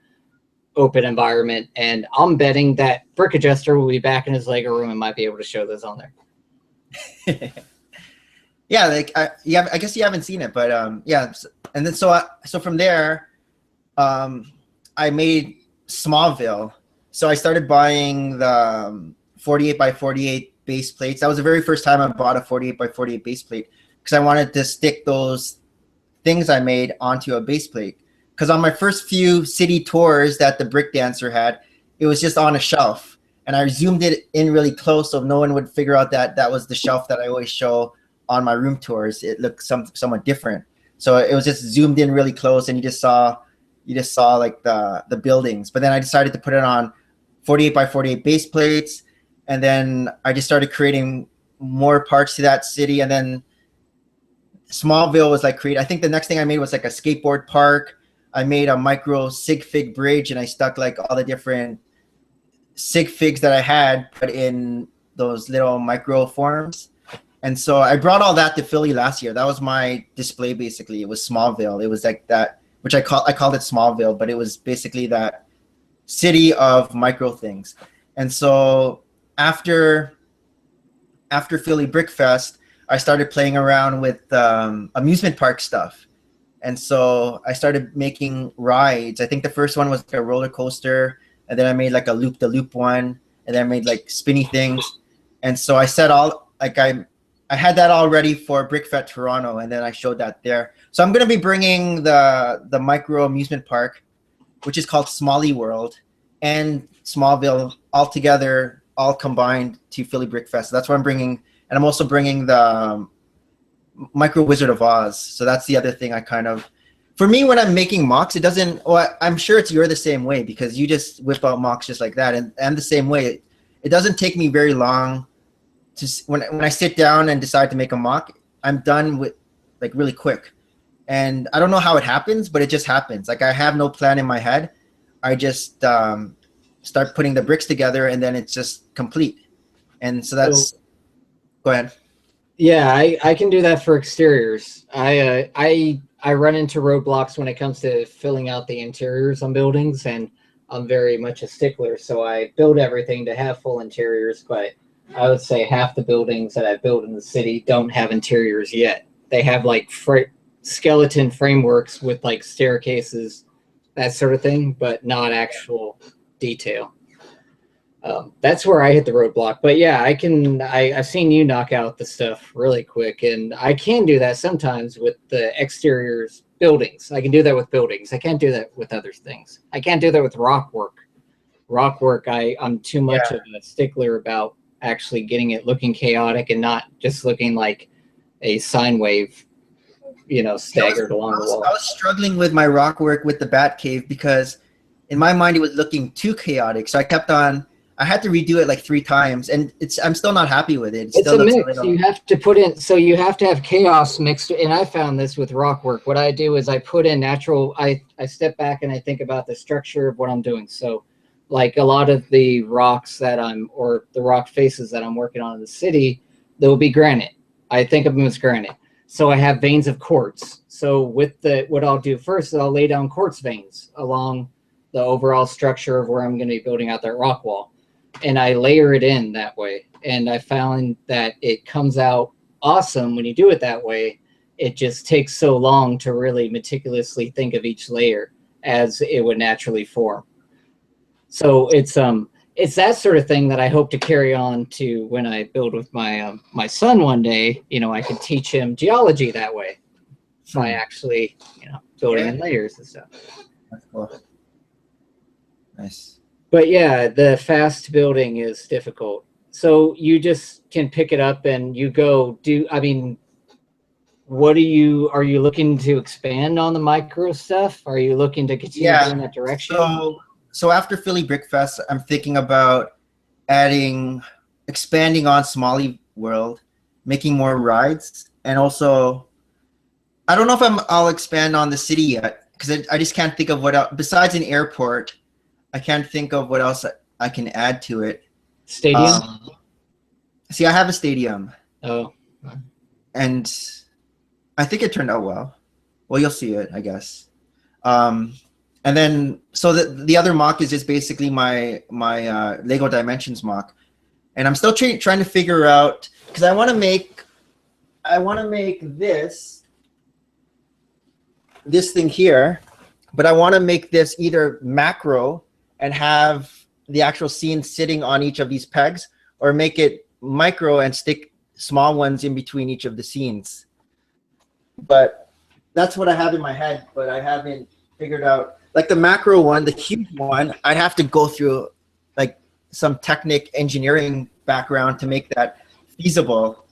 open environment. And I'm betting that Brick Adjuster will be back in his Lego room and might be able to show this on there. Yeah, like I guess you haven't seen it, but yeah. And then so from there, I made Smallville. So I started buying the 48 by 48 base plates. That was the very first time I bought a 48 by 48 base plate, because I wanted to stick those things I made onto a base plate. Because on my first few city tours that the Brick Dancer had, it was just on a shelf, and I zoomed it in really close so no one would figure out that that was the shelf that I always show on my room tours. It looked somewhat different, so it was just zoomed in really close, and you just saw like the buildings. But then I decided to put it on 48 by 48 base plates, and then I just started creating more parts to that city. And then Smallville was like created. I think the next thing I made was like a skateboard park. I made a micro sig fig bridge, and I stuck like all the different sig figs that I had put in those little micro forms. And so I brought all that to Philly last year. That was my display basically. It was Smallville. It was like that, which I called it Smallville, but it was basically that city of micro things. And so after Philly Brick Fest, I started playing around with amusement park stuff. And so I started making rides. I think the first one was like a roller coaster, and then I made like a loop-the-loop one, and then I made like spinny things. And so I said I had that all ready for BrickFest Toronto, and then I showed that there. So I'm going to be bringing the micro amusement park, which is called Smalley World, and Smallville all together, all combined to Philly Brick Fest. So that's what I'm bringing. And I'm also bringing the Micro Wizard of Oz. So that's the other thing I kind of, for me, when I'm making mocks, it doesn't, well, I'm sure you're the same way, because you just whip out mocks just like that. And I'm the same way. It doesn't take me very long to, when I sit down and decide to make a mock, I'm done with like really quick. And I don't know how it happens, but it just happens. Like I have no plan in my head. I just start putting the bricks together, and then it's just complete. And so that's, go ahead. Yeah, I can do that for exteriors. I run into roadblocks when it comes to filling out the interiors on buildings, and I'm very much a stickler. So I build everything to have full interiors, but I would say half the buildings that I built in the city don't have interiors yet. They have like skeleton frameworks with like staircases, that sort of thing, but not actual detail. That's where I hit the roadblock. But yeah, I've seen you knock out the stuff really quick, and I can do that sometimes with the exteriors buildings. I can do that with buildings. I can't do that with other things. I can't do that with rock work. Rock work, I'm too much of a stickler about actually getting it looking chaotic and not just looking like a sine wave, staggered along the wall. I was struggling with my rock work with the Bat Cave, because in my mind it was looking too chaotic. So I had to redo it like 3 times, and I'm still not happy with it. It's a mix. You have to put in, so you have to have chaos mixed. And I found this with rock work. What I do is I put in natural, I step back and I think about the structure of what I'm doing. So like a lot of the rocks or the rock faces that I'm working on in the city, there will be granite. I think of them as granite. So I have veins of quartz. So what I'll do first is I'll lay down quartz veins along the overall structure of where I'm going to be building out that rock wall. And I layer it in that way. And I found that it comes out awesome when you do it that way. It just takes so long to really meticulously think of each layer as it would naturally form. So it's that sort of thing that I hope to carry on to when I build with my my son one day. I can teach him geology that way by actually building in layers and stuff. That's cool. Nice. But yeah, the fast building is difficult. So you just can pick it up and you go do, what are you looking to expand on the micro stuff? Are you looking to continue in that direction? So after Philly Brick Fest, I'm thinking about expanding on Smalley World, making more rides. And also, I don't know if I'll expand on the city yet, because I just can't think of what else, besides an airport. I can't think of what else I can add to it. Stadium? See, I have a stadium. Oh. And I think it turned out well. Well, you'll see it, I guess. Um, and then, so the other mock is just basically my Lego Dimensions mock, and I'm still trying to figure out, because I want to make this thing here, but I want to make this either macro and have the actual scene sitting on each of these pegs, or make it micro and stick small ones in between each of the scenes. But that's what I have in my head, but I haven't figured out, like the macro one, the huge one, I'd have to go through like some engineering background to make that feasible.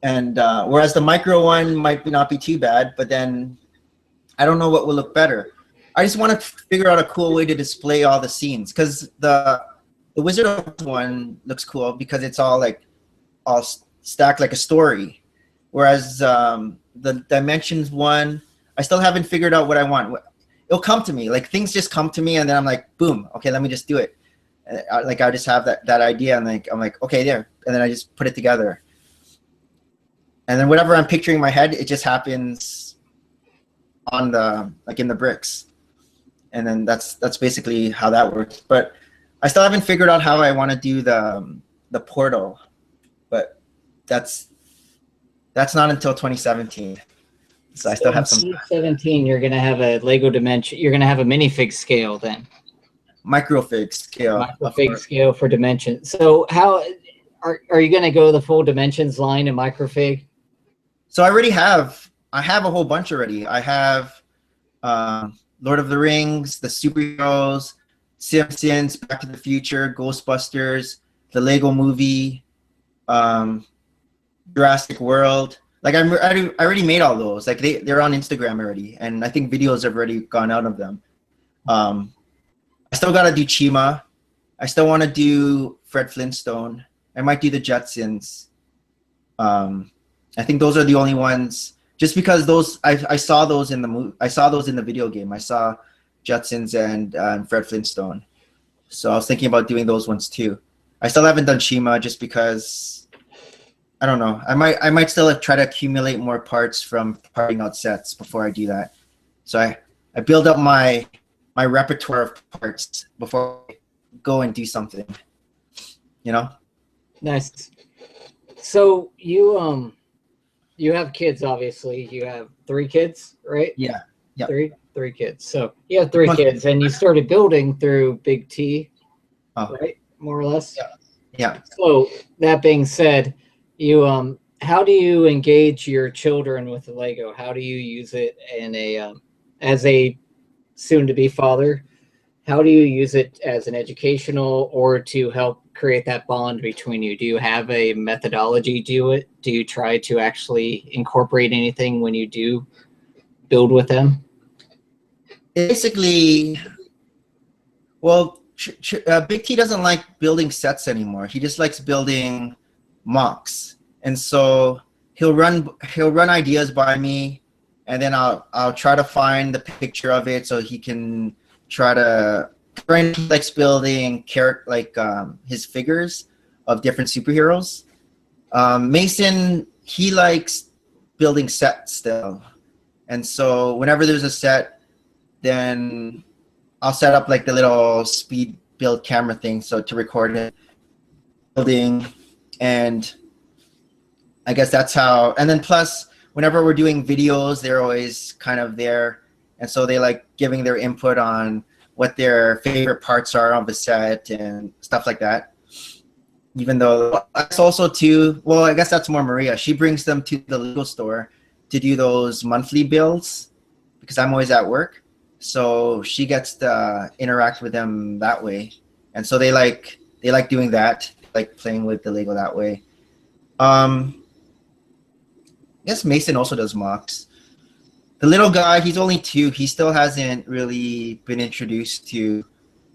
And whereas the micro one might not be too bad, but then I don't know what will look better. I just want to figure out a cool way to display all the scenes, because the Wizard of Oz one looks cool because it's all stacked like a story, whereas the Dimensions one, I still haven't figured out what I want. It'll come to me, like things just come to me, and then I'm like, boom, okay, let me just do it. Like I just have that idea, and I'm like, okay, there, and then I just put it together. And then whatever I'm picturing in my head, it just happens on in the bricks. And then that's basically how that works. But I still haven't figured out how I want to do the portal. But that's not until 2017. So I still have some. 2017, you're gonna have a Lego Dimension. You're gonna have a minifig scale then. Microfig scale. Microfig scale for Dimension. So how are you gonna go the full Dimensions line in Microfig? So I have a whole bunch already. I have Lord of the Rings, the superheroes, Simpsons, Back to the Future, Ghostbusters, the Lego Movie, Jurassic World. Like I already made all those. Like they're on Instagram already, and I think videos have already gone out of them. I still gotta do Chima. I still want to do Fred Flintstone. I might do the Jetsons. I think those are the only ones. Just because those, I saw those in the movie. I saw those in the video game. I saw Jetsons and Fred Flintstone. So I was thinking about doing those ones too. I still haven't done Chima just because I don't know. I might still try to accumulate more parts from parting out sets before I do that. So I build up my repertoire of parts before I go and do something. You know? Nice. So you have kids, obviously. You have 3 kids, right? Yeah. Yeah. Three kids. So you have 3 kids, and you started building through Big T, right? More or less. Yeah. Yeah. So that being said, you how do you engage your children with the Lego? How do you use it in a as a soon-to-be father? How do you use it as an educational or to help create that bond between you? Do you have a methodology to it? Do you try to actually incorporate anything when you do build with them? Basically, well, Big T doesn't like building sets anymore. He just likes building mocks, and so he'll run ideas by me, and then I'll try to find the picture of it so he can try to. He likes building his figures of different superheroes. Mason, he likes building sets still, and so whenever there's a set, then I'll set up like the little speed build camera thing so to record it building, and I guess that's how. And then plus whenever we're doing videos, they're always kind of there, and so they like giving their input on what their favorite parts are of the set and stuff like that. Even though that's also too, well, I guess that's more Maria. She brings them to the Lego store to do those monthly builds because I'm always at work. So she gets to interact with them that way. And so they like doing that, like playing with the Lego that way. I guess Mason also does mocks. The little guy, he's only 2. He still hasn't really been introduced to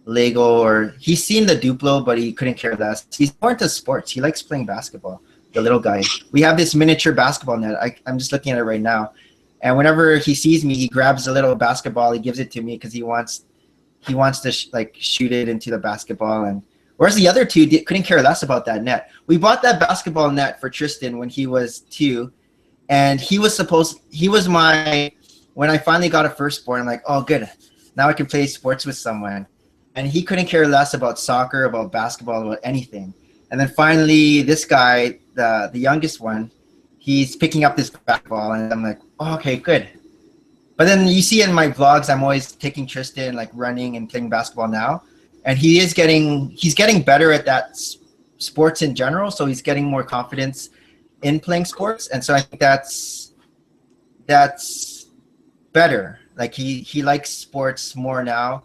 Lego, or he's seen the Duplo, but he couldn't care less. He's more into sports. He likes playing basketball, the little guy. We have this miniature basketball net. I'm just looking at it right now. And whenever he sees me, he grabs a little basketball. He gives it to me because he wants to shoot it into the basketball. And whereas the other 2 couldn't care less about that net. We bought that basketball net for Tristan when he was 2. And he was my, when I finally got a firstborn, I'm like, oh, good. Now I can play sports with someone. And he couldn't care less about soccer, about basketball, about anything. And then finally, this guy, the youngest one, he's picking up this basketball, and I'm like, oh, okay, good. But then you see in my vlogs, I'm always taking Tristan, like running and playing basketball now. And he's getting better at that sports in general. So he's getting more confidence in playing sports. And so I think that's better. Like he likes sports more now.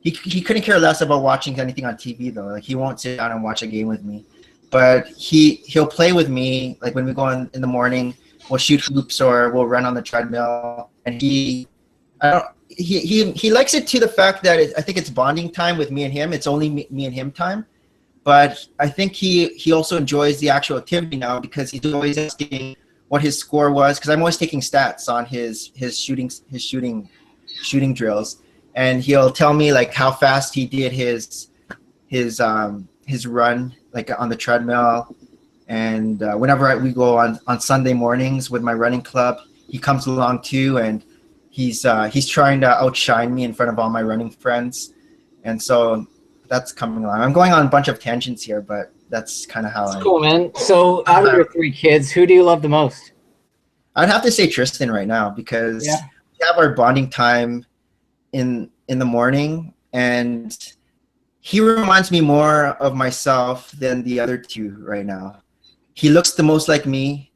He couldn't care less about watching anything on TV though. Like he won't sit down and watch a game with me. But he'll play with me, like when we go in the morning, we'll shoot hoops or we'll run on the treadmill. And he likes it to the fact that I think it's bonding time with me and him. It's only me and him time. But I think he also enjoys the actual activity now because he's always asking what his score was, because I'm always taking stats on his shooting drills, and he'll tell me like how fast he did his run, like on the treadmill. And whenever we go on Sunday mornings with my running club, he comes along too, and he's trying to outshine me in front of all my running friends. And so that's coming along. I'm going on a bunch of tangents here, but that's kind of how that's cool, man. So out of your 3 kids, who do you love the most? I'd have to say Tristan right now, because we have our bonding time in the morning, and he reminds me more of myself than the other 2 right now. He looks the most like me.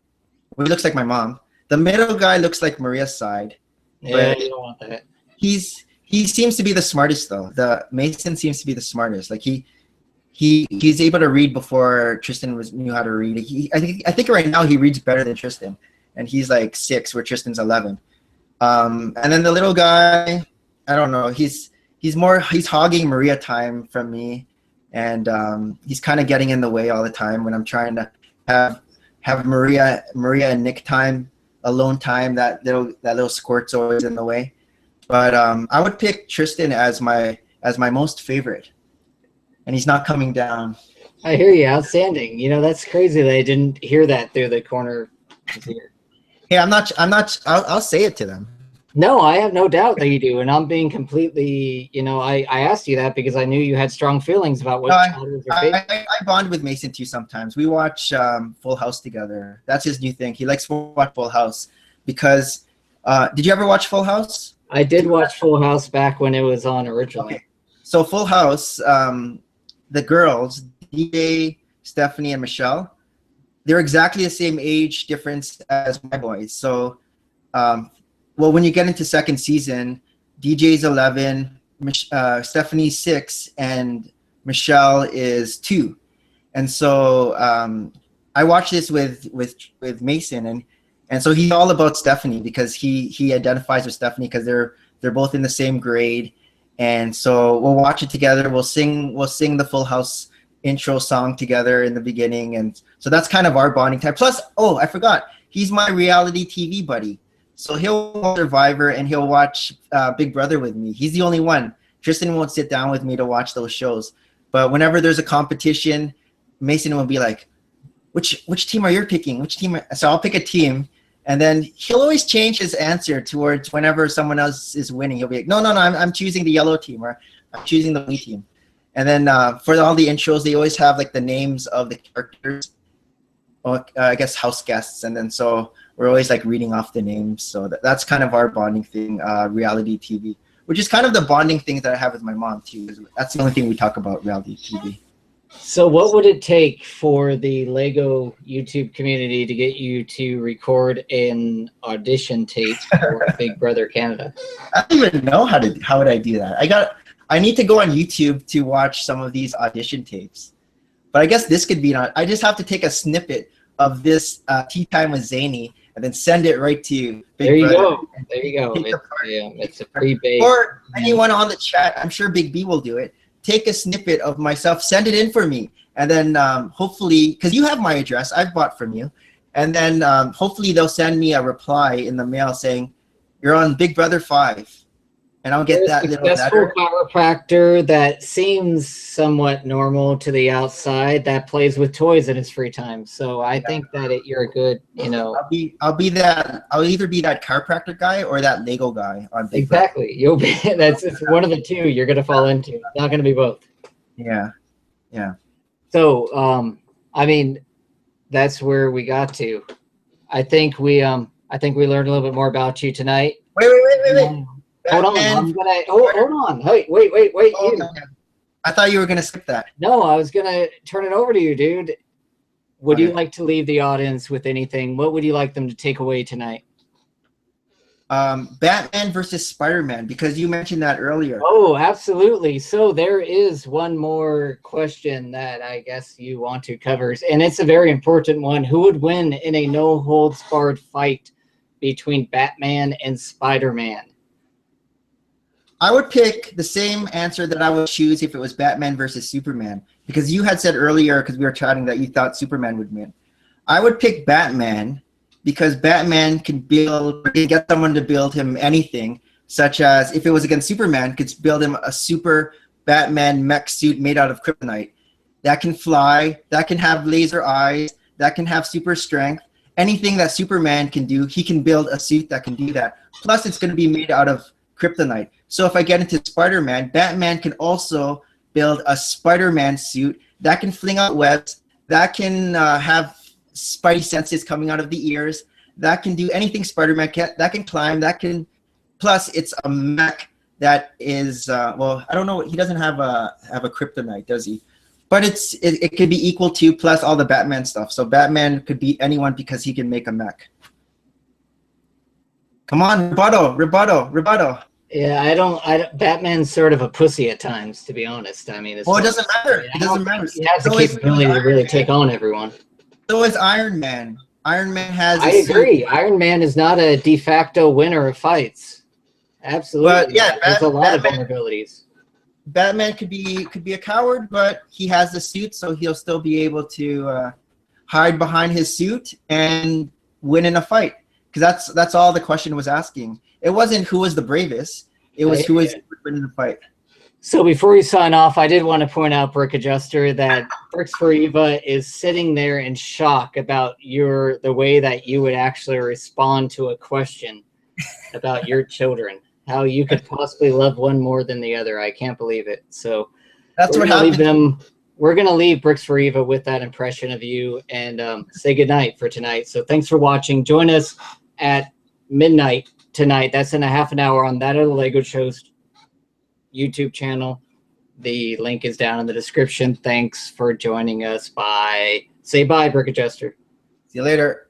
Well, he looks like my mom. The middle guy looks like Maria's side. Yeah, you don't want that. He seems to be the smartest though. The Mason seems to be the smartest. Like he's able to read before Tristan knew how to read. I think right now he reads better than Tristan, and he's like 6 where Tristan's 11. And then the little guy, I don't know. He's hogging Maria time from me, and he's kind of getting in the way all the time when I'm trying to have Maria and Nick time, alone time. That little squirt's always in the way. But I would pick Tristan as my most favorite, and he's not coming down. I hear you. Outstanding. You know, that's crazy that I didn't hear that through the corner here. Hey, I'm not. I'll say it to them. No, I have no doubt that you do, and I'm being completely. You know, I asked you that because I knew you had strong feelings about what child was your favorite. I bond with Mason too sometimes. We watch Full House together. That's his new thing. He likes to watch Full House because. Did you ever watch Full House? I did watch Full House back when it was on originally. Okay. So Full House, the girls, DJ, Stephanie, and Michelle, they're exactly the same age difference as my boys. So, well, when you get into second season, DJ's 11, Stephanie's 6, and Michelle is 2. And so I watched this with Mason, and so he's all about Stephanie because he identifies with Stephanie because they're both in the same grade. And so we'll watch it together. We'll sing the Full House intro song together in the beginning. And so that's kind of our bonding time. Plus, oh, I forgot, he's my reality TV buddy. So he'll watch Survivor and he'll watch Big Brother with me. He's the only one. Tristan won't sit down with me to watch those shows. But whenever there's a competition, Mason will be like, which team are you picking? Which team? So I'll pick a team. And then he'll always change his answer towards whenever someone else is winning. He'll be like, no, I'm choosing the yellow team, or I'm choosing the blue team. And then for all the intros, they always have like the names of the characters, or I guess house guests. And then so we're always like reading off the names. So that's kind of our bonding thing, reality TV, which is kind of the bonding thing that I have with my mom too. That's the only thing we talk about, reality TV. So what would it take for the Lego YouTube community to get you to record an audition tape for Big Brother Canada? I don't even know how would I do that. I need to go on YouTube to watch some of these audition tapes. But I guess this could be I just have to take a snippet of this Tea Time with Zany and then send it right to Big Brother. There you go. It's a pre-baked. Or anyone on the chat, I'm sure Big B will do it. Take a snippet of myself, send it in for me, and then hopefully, because you have my address, I've bought from you, and then hopefully they'll send me a reply in the mail saying, you're on Big Brother 5, and I'll get that little successful letter. chiropractor that seems somewhat normal to the outside that plays with toys in his free time. So I think that you're a good, you know. I'll either be that chiropractor guy or that Lego guy on Big Bird. Exactly. You'll be it's one of the two you're gonna fall into. It's not gonna be both. Yeah. So I mean, that's where we got to. I think we learned a little bit more about you tonight. Wait. Hold on. I'm gonna hold on. Hey, wait. Oh, You. okay. I thought you were gonna skip that. No, I was gonna turn it over to you, dude. Would you Okay. like to leave the audience with anything? What would you like them to take away tonight? Batman versus Spider-Man, because you mentioned that earlier. Oh, absolutely. So there is one more question that I guess you want to cover, and it's a very important one. Who would win in a no-holds-barred fight between Batman and Spider-Man? I would pick the same answer that I would choose if it was Batman versus Superman, because you had said earlier, because we were chatting, that you thought Superman would win. I would pick Batman because Batman can get someone to build him anything, such as if it was against Superman, could build him a super Batman mech suit made out of kryptonite that can fly, that can have laser eyes, that can have super strength. Anything that Superman can do, he can build a suit that can do that. Plus, it's going to be made out of kryptonite. So if I get into Spider-Man, Batman can also build a Spider-Man suit that can fling out webs, that can have spidey senses coming out of the ears, that can do anything Spider-Man can, that can climb, that can, plus it's a mech that is, well, I don't know, he doesn't have a kryptonite, does he? But it could be equal to plus all the Batman stuff. So Batman could beat anyone because he can make a mech. Come on, rebuttal. Yeah, I don't. Batman's sort of a pussy at times, to be honest. I mean, Well, it doesn't matter. It doesn't matter. He has the capability to really take on everyone. So is Iron Man. Iron Man has. I agree. Iron Man is not a de facto winner of fights. Absolutely. But yeah, there's a lot of vulnerabilities. Batman could be a coward, but he has the suit, so he'll still be able to hide behind his suit and win in a fight. Because that's all the question was asking. It wasn't who was the bravest. It was who was winning the fight. So before we sign off, I did want to point out, Brick Adjuster, that Bricks for Eva is sitting there in shock about the way that you would actually respond to a question about your children. How you could possibly love one more than the other. I can't believe it. So that's what happened. We're going to leave Bricks for Eva with that impression of you and say goodnight for tonight. So thanks for watching. Join us at midnight tonight. That's in a half an hour on That Other Lego Show's YouTube channel. The link is down in the description. Thanks for joining us. Bye. Say bye, Brick Adjuster. See you later.